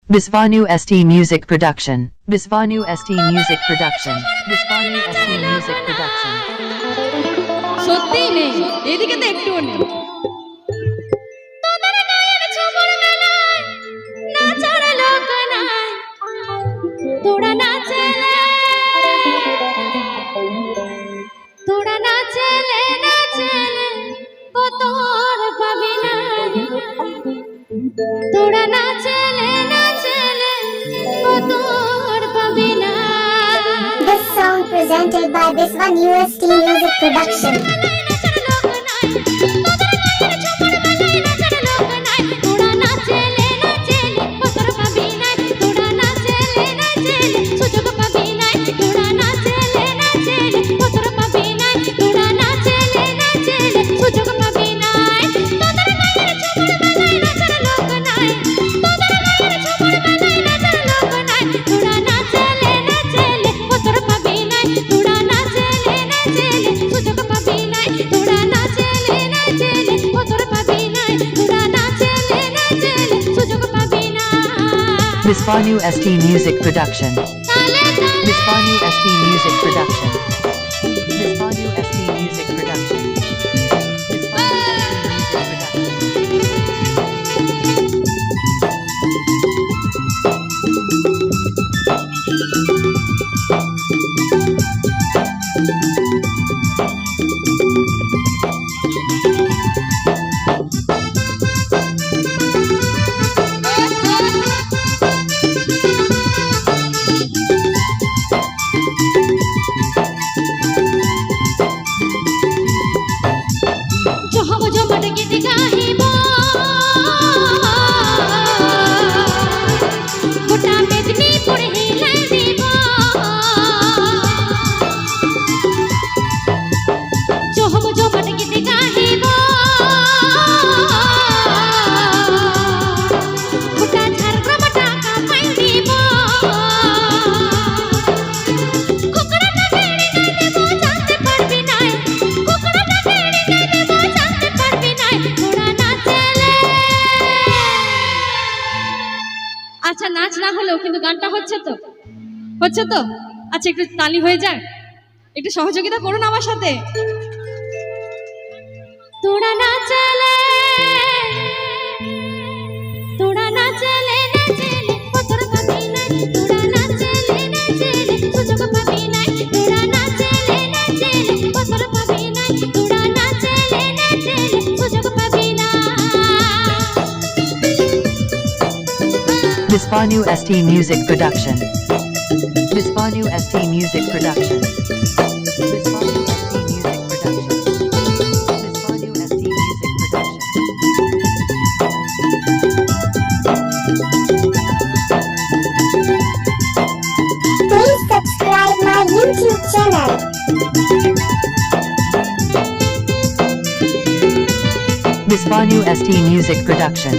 Bisvanu ST Music Production. Bisvanu ST Music Production. Bisvanu ST Music Production. সত্যি নেই, এদিকে তো একটুও নেই। তোদের গায়ের ঝুমুর মেলায় নাচার লোক নাই, তোরা নাচলে তোর পাবি না, তোরা নাচলে তোর পাবি না। This song presented by Bisvanu ST Music Production. Bisvanu ST Music Production. Bisvanu ST Music Production. Bisvanu ST Music Production. আচ্ছা, নাচ না হলেও কিন্তু গানটা হচ্ছে তো? আচ্ছা, একটু তালি হয়ে যাক, একটু সহযোগিতা করুন আমার সাথে। তোরা নাচলে তোর পাবি নাই, তোরা নাচলে সুযোগ পাবি নাই, তোরা নাচলে তোর পাবি নাই, তোরা নাচলে সুযোগ পাবি না। Bisvanu ST Music Production. Bisvanu ST Music Production. Bisvanu ST Music Production. Bisvanu ST Music Production. Please subscribe my YouTube channel. Bisvanu ST Music Production.